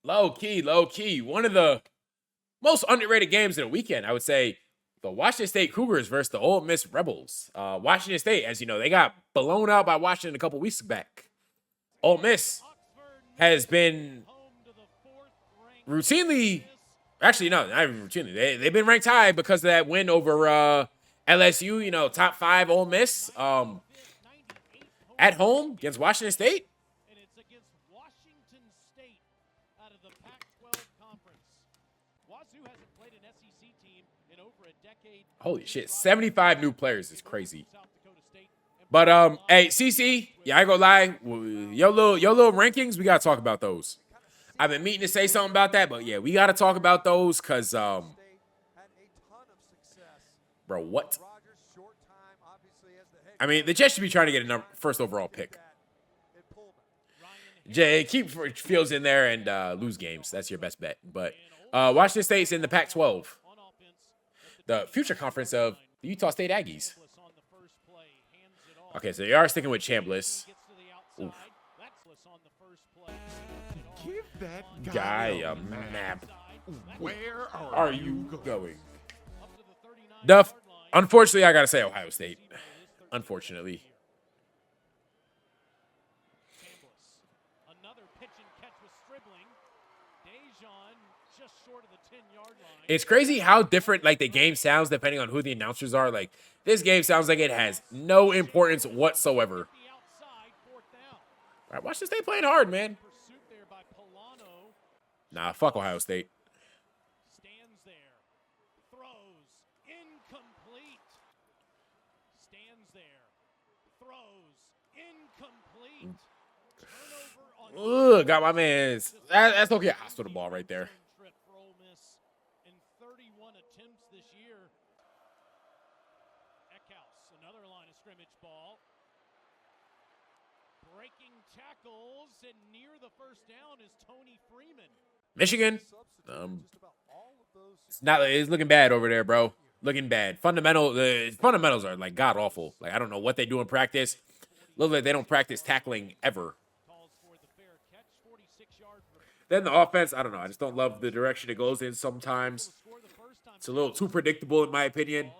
Low key. One of the most underrated games of the weekend, I would say. The Washington State Cougars versus the Ole Miss Rebels. Washington State, as you know, they got blown out by Washington a couple weeks back. Ole Miss has been routinely, actually, no, not even routinely. They've been ranked high because of that win over LSU, you know, top 5 Ole Miss at home against Washington State. And it's against Washington State out of the Pac-12 conference. Wazoo hasn't played an SEC team in over a decade. Holy shit, 75 new players is crazy. But hey, CC, yeah, I ain't gonna lie, your little rankings, we gotta talk about those. I've been meaning to say something about that, but yeah, we gotta talk about those because bro, what? I mean, the Jets should be trying to get a first overall pick. Keep Fields in there and lose games. That's your best bet. But Washington State's in the Pac-12, the future conference of the Utah State Aggies. Okay, so they are sticking with Chambliss. Oof. Give that Guy a map. Where Are you going? Duff, unfortunately, I gotta say Ohio State. Unfortunately. Another pitch and catch with Stribling. Dejan just short of the 10-yard line. It's crazy how different like the game sounds depending on who the announcers are. Like this game sounds like it has no importance whatsoever. All right, Washington State playing hard, man. Nah, fuck Ohio State. Stands there. Throws. Incomplete. Stands there. Throws. Incomplete. Turnover on Ugh, got my man's. That's okay. Hospital ball right there. trip for Ole Miss in 31 attempts this year. Eckhouse, another line of scrimmage ball. Breaking tackles, and near the first down is Tony Freeman. Michigan. It's looking bad over there, bro. Looking bad. The fundamentals are like god awful. Like I don't know what they do in practice. Look like they don't practice tackling ever. Then the offense, I don't know. I just don't love the direction it goes in sometimes. It's a little too predictable in my opinion.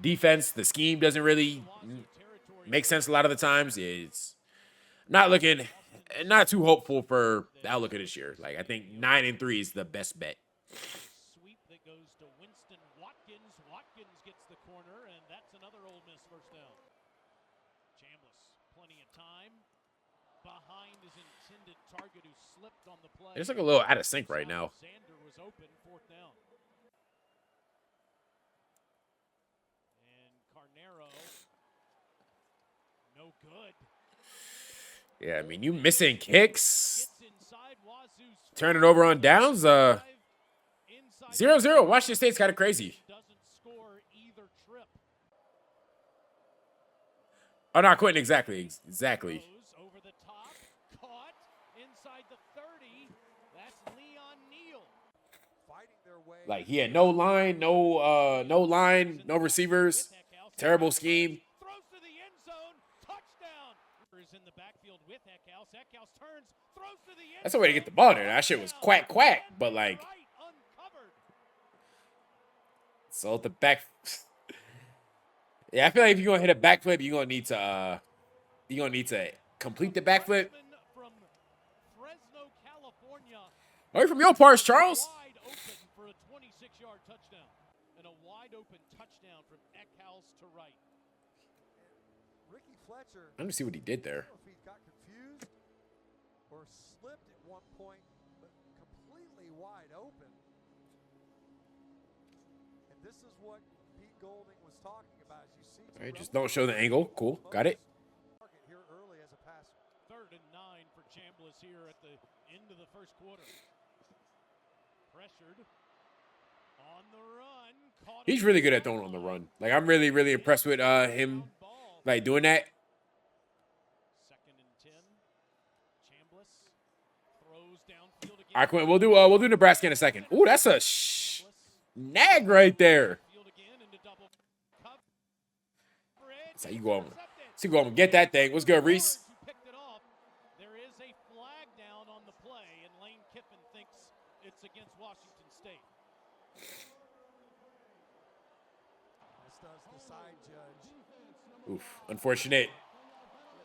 Defense, the scheme doesn't really make sense a lot of the times. It's not too hopeful for the outlook of this year. Like I think 9-3 is the best bet. Sweep that goes to Winston Watkins. Watkins gets the corner, and that's another Ole Miss first down. Chambliss, plenty of time. Behind his intended target who slipped on the play. It's like a little out of sync right now. Sander was open, fourth down. And Carnero, no good. Yeah, I mean, you missing kicks. Turn it over on downs. 0-0. Washington State's kind of crazy. Oh, not quitting. Exactly. Over the top, caught inside the 30. That's Leon Neal. Like he had no line, no receivers. Terrible scheme. Throws to the end zone. Touchdown. Is in the backfield with Eckhouse. Eckhouse turns, throws to the end. That's the way to get the ball there. That shit was quack, but like. So at the back. Yeah, I feel like if you're gonna hit a backflip, you're gonna need to complete the backflip. From Fresno, California. Right from your parts, Charles. Wide open for a 26-yard touchdown. And a wide open touchdown from Eckhouse to right. Ricky Fletcher. Let me see what he did there. I don't know if he got confused or slipped at one point, but completely wide open. And this is what Pete Golding was talking about. As you see, All right, just don't show the angle. Cool, got it. Here early as a passer. 3rd and 9 for Chambliss here at the end of the first quarter. Pressured on the run. He's really good at throwing on the run. Like I'm really impressed with him, like doing that. 2nd and 10. Chambliss throws downfield again. All right, Quinn, we'll do Nebraska in a second. Ooh, that's a snag right there. That's how you go on and get that thing. What's good, Reese? There is a flag down down on the play, and Lane Kiffin thinks it's against Washington State. This does the side judge. Oof, unfortunate.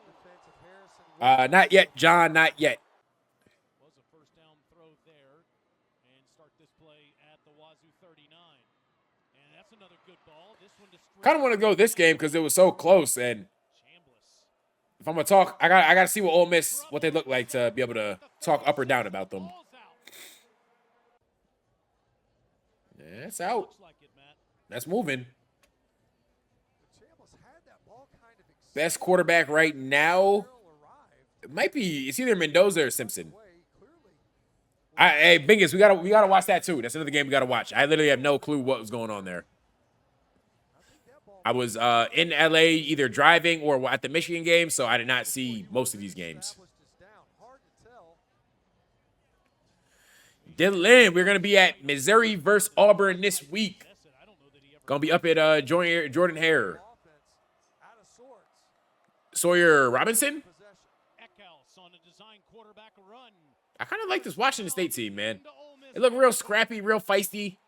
Defensive Harrison. Not yet, John, not yet. Was a first down throw there, and start this play at the Wazoo 39. And that's another good ball. This one to Kind of want to go this game because it was so close, and Chambliss. if I'm gonna talk, I gotta see what Ole Miss, what they look like to be able to talk up or down about them. Ball's out. Yeah, it's out. Looks like it, Matt. That's moving. Chambliss had that ball kind of Best quarterback right now. arrived It might be. It's either Mendoza or Simpson. way clearly. Hey, Bingus, we gotta watch that too. That's another game we gotta watch. I literally have no clue what was going on there. I think that ball I was in LA either driving or at the Michigan game, so I did not see most of these games. established is down. Hard to tell. Dylan, we're gonna be at Missouri versus Auburn this week. That's it. I don't know that he ever Gonna be up at Jordan Hare. Offense out of sorts. Sawyer Robinson. Possession. Eckhouse on a design quarterback run. I kind of like this Washington State team, man. Into Ole Miss. They look real scrappy, real feisty.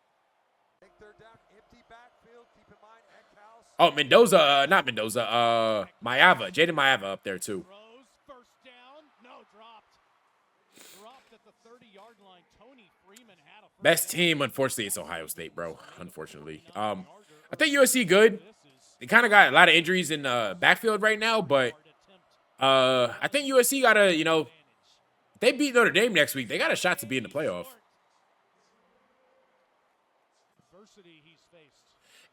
Take third down. Empty backfield. Keep in mind Eckhouse. Oh, Mendoza, not Mendoza, Maeva, Jaden Maeva up there too. Throws. First down. No, dropped. Dropped at the 30-yard line. Tony Freeman had a first Best down. team, unfortunately, it's Ohio State, bro. Unfortunately, I think USC good. They kind of got a lot of injuries in backfield right now, but I think USC gotta, if they beat Notre Dame next week, they got a shot to be in the playoff. Adversity he's faced.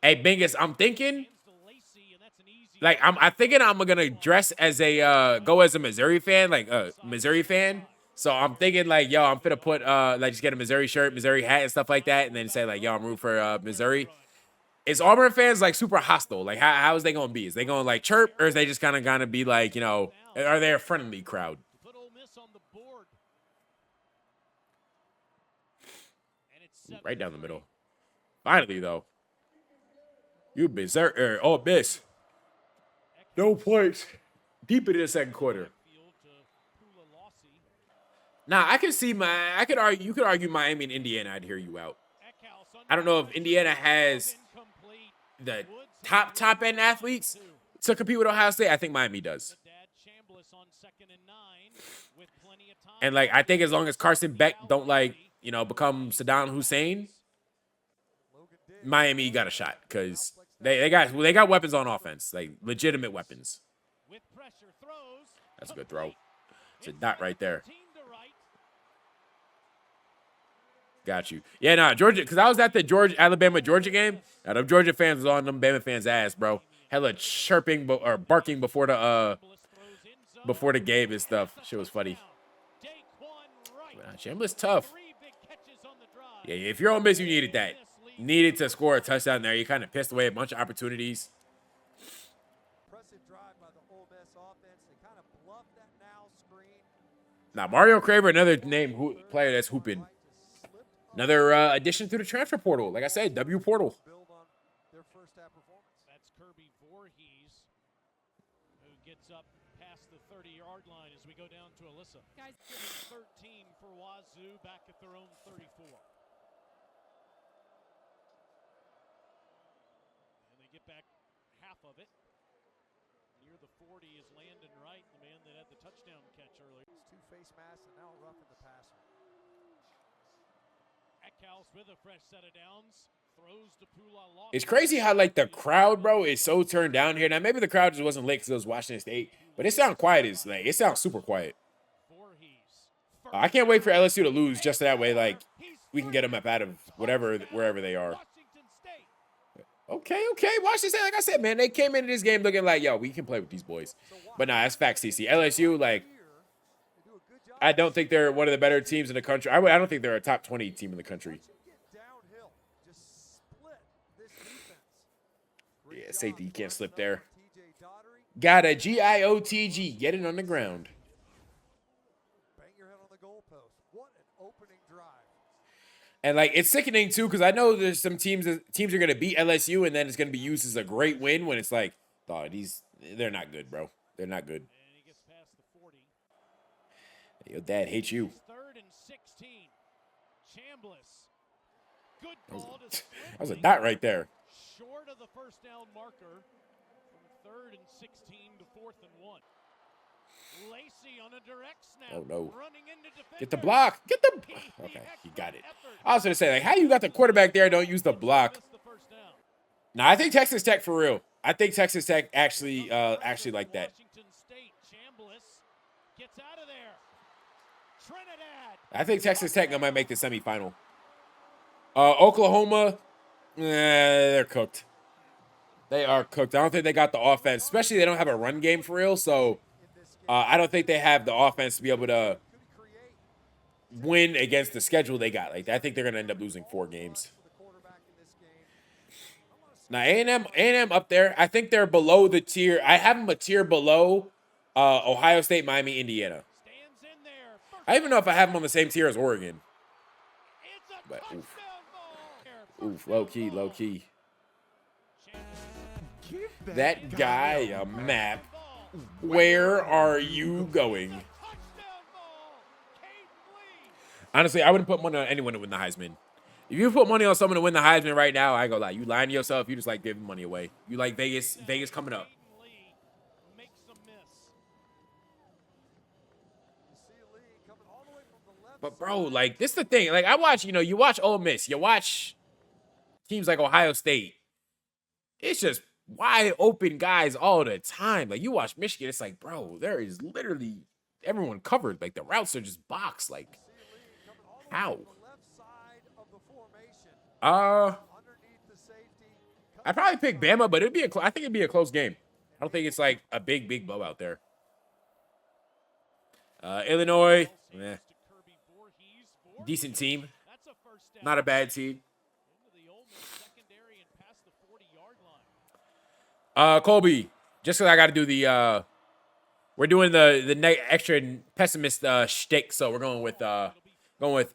Hey, Bingus, I'm thinking, Hands to Lacey, and that's an easy like, I'm thinking I'm gonna dress as a go as a Missouri fan, like a Missouri fan. So I'm thinking like, yo, I'm finna put like just get a Missouri shirt, Missouri hat, and stuff like that, and then say like, yo, I'm rooting for Missouri. Is Auburn fans like super hostile? Like, how is they gonna be? Is they gonna like chirp, or is they just kind of gonna be like, are they a friendly crowd? put Ole Miss on the board. And it's Right down the middle. Finally, though, you berserker, Ole Miss. No points. Deep into the second quarter. Field to Pulalasi. Nah, I can see you could argue Miami and Indiana. I'd hear you out. Eckhouse I don't know if Indiana has incomplete. the top end athletes to compete with Ohio State. I think Miami does. Dad Chambliss on 2nd and 9 with plenty of time. And like I think as long as Carson Beck don't become Saddam Hussein, Logan Diggs. Miami got a shot because they got weapons on offense, like legitimate weapons. with pressure throws. That's a good throw. It's a dot right there. 13 to right. Got you. Yeah, nah, Georgia, because I was at the Alabama-Georgia game. Now, them Georgia fans was on them Bama fans' ass, bro. Hella chirping or barking before the Chambliss throws in zone. game and stuff. Shit was funny. Daquan Wright. Chambliss tough. 3 big catches on the drive. Yeah, if you're on Miss, you needed that. Needed to score a touchdown there. You kind of pissed away a bunch of opportunities. Impressive drive by the Ole Miss offense. They kind of bluffed that now screen. Now, Mario Craver, another player that's hooping. Right to slip up, Another addition through the transfer portal. Like I said, W portal. build on their first half performance. That's Kirby Voorhees, who gets up past the 30-yard line as we go down to Alyssa. Guys, 13 for Wazoo, back at their own 34. And they get back half of it. Near the 40 is Landon Wright, the man that had the touchdown catch earlier. It's two face masks and now roughing the passer. Eckhouse with a fresh set of downs. Throws to Pulalasi. It's crazy how like the crowd, bro, is so turned down here. Now maybe the crowd just wasn't lit because it was Washington State, but it sounds quiet. It sounds super quiet. Voorhees. I can't wait for LSU to lose just so that way, like we can get them up out of wherever they are. Washington State. Okay. Washington State, like I said, man, they came into this game looking like, yo, we can play with these boys. But nah, that's facts, CC. LSU, like, Here, they do a good job. I don't think they're one of the better teams in the country. I don't think they're a top 20 team in the country. Watch him get downhill. Just split this defense. Great Yeah, job safety, you can't closing slip up there. on TJ Daugherty. Got a GIOTG, get it on the ground. Bang your head on the goalpost. What an opening drive. And like it's sickening too, because I know there's some teams are gonna beat LSU and then it's gonna be used as a great win when it's like, dog, they're not good, bro. They're not good. And he gets past the 40. Your dad hates you. It's 3rd and 16. Chambliss. Good That was ball to that was a Stripling. dot right there. Short of the first down marker from 3rd and 16 to 4th and 1. Lacey on a direct snap. Oh, no. Running into Get the defenders. block. Get the. Okay, he got it. I was going to say, like, how you got the quarterback there, don't use the block? Missed the first down. Nah, I think Texas Tech for real. I think Texas Tech actually like that. Washington State. Chambliss gets out of there. Trinidad. I think Texas Tech might make the semifinal. Oklahoma, they're cooked. They are cooked. I don't think they got the offense, especially they don't have a run game for real. So I don't think they have the offense to be able to win against the schedule they got. Like I think they're gonna end up losing 4 games. Now A&M up there. I think they're below the tier. I have them a tier below Ohio State, Miami, Indiana. Stands in there. First I don't even know if I have them on the same tier as Oregon. It's a But touchdown oof, ball. oof, low key, low key. Give That guy a Touchdown map. ball. Where are you going? Touchdown ball. Caden Lee. Honestly, I wouldn't put money on anyone to win the Heisman. If you put money on someone to win the Heisman right now, I ain't gonna lie. You lying to yourself. You just like giving money away. You like Vegas coming up. Caden Lee makes a miss. But bro, like this is the thing. Like I watch, you watch Ole Miss, you watch teams like Ohio State. It's just wide open guys all the time. Like you watch Michigan, it's like, bro, there is literally everyone covered. Like the routes are just boxed. Like how? I'd probably pick Bama, but I think it'd be a close game. I don't think it's like a big blowout there. Illinois, decent team, That's a first down. not a bad team. Into the Ole Miss secondary and past the 40-yard line. Colby, just because I got to do we're doing the extra pessimist shtick, so we're going with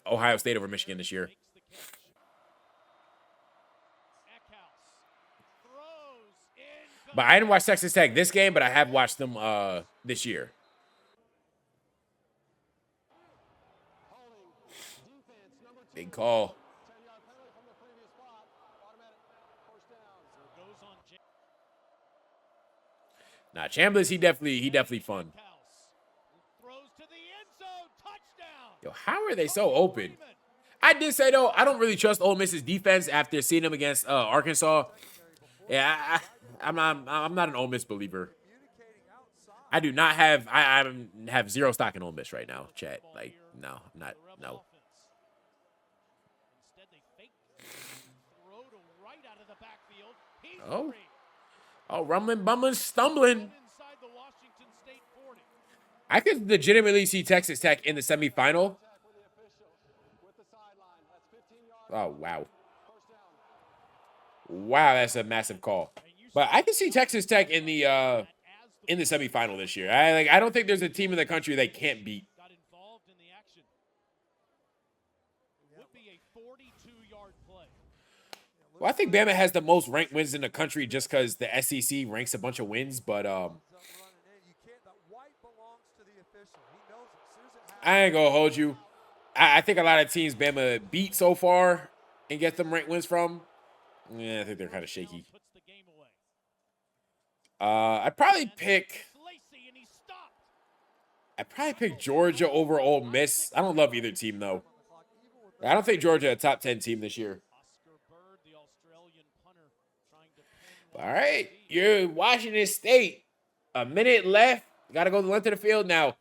Ohio State over Michigan this year. Makes the catch. Eckhouse throws in. But I didn't watch Texas Tech this game, but I have watched them this year. Big call. Goes on Nah, Chambliss, he definitely fun. Eckhouse. Throws to the end zone. Touchdown. Yo, how are they so open? I did say though, I don't really trust Ole Miss's defense after seeing them against Arkansas. Yeah, I'm not an Ole Miss believer. I do not have I have zero stock in Ole Miss right now, chat. Like, no, I'm not. No. Instead, they fake throw to right out of the backfield. He's Oh. free. Oh, rumbling, bumbling, stumbling. Inside the Washington State 40. I could legitimately see Texas Tech in the semifinal. Oh, wow. Wow, that's a massive call. But I can see Texas Tech in the semifinal this year. I don't think there's a team in the country they can't beat. Got involved in the action. It would be a 42-yard play. Well, I think Bama has the most ranked wins in the country just because the SEC ranks a bunch of wins. But I ain't gonna hold you. I think a lot of teams Bama beat so far and get them ranked wins from. Yeah, I think they're kind of shaky. Puts the game away. I'd probably pick Lacey, and he stopped. Georgia over Ole Miss. I don't love either team though. I don't think Georgia a top 10 team this year. Oscar Bird, the Australian punter, trying to pin All right, you're Washington State. A minute left. Got to go the length of the field now.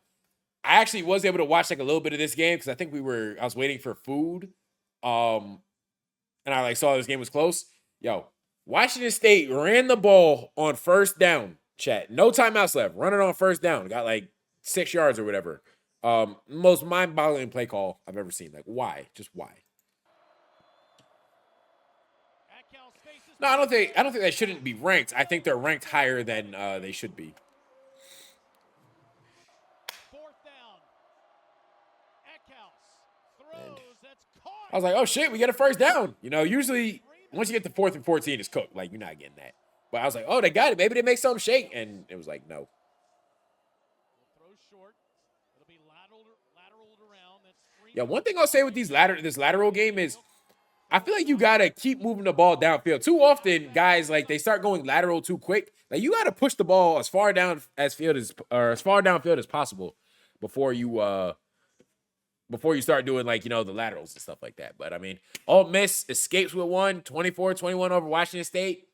I actually was able to watch like a little bit of this game because I think I was waiting for food. And I saw this game was close. Yo, Washington State ran the ball on first down, chat. No timeouts left. Running on first down. Got like 6 yards or whatever. Most mind-boggling play call I've ever seen. Like, why? Just why? Eckhouse faces No, I don't think they shouldn't be ranked. I think they're ranked higher than they should be. fourth down. Eckhouse throws. That's caught. I was like, oh shit, we get a first down. Usually once you get to 4th and 14, it's cooked. Like, you're not getting that. But I was like, oh, they got it. Maybe they make something shake. And it was like, no. Throw short. It'll be lateral Yeah, one thing I'll say with this lateral game is I feel like you gotta keep moving the ball downfield. Too often, guys, like they start going lateral too quick. Like you gotta push the ball as far downfield as possible before you start doing like, the laterals and stuff like that. But I mean, Ole Miss escapes with one, 24-21 over Washington State.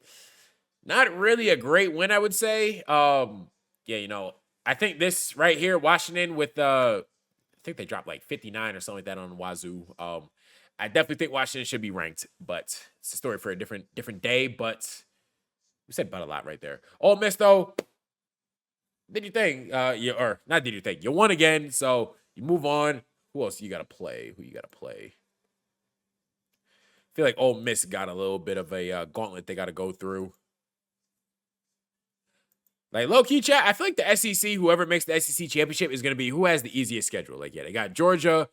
Not really a great win, I would say. Yeah, I think this right here, Washington with I think they dropped like 59 or something like that on Wazoo. I definitely think Washington should be ranked, but it's a story for a different day. But we said but a lot right there. Ole Miss though, did your thing. Or not did your thing. You won again, so you move on. Who else you gotta play? Who you gotta play? I feel like Ole Miss got a little bit of a gauntlet they gotta go through. Like low key chat, I feel like the SEC, whoever makes the SEC championship, is gonna be who has the easiest schedule. Like, yeah, they got Georgia,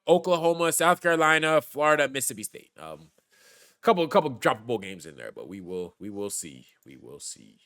Oklahoma, South Carolina, Florida, Mississippi State. Couple droppable games in there, but we will see. We will see.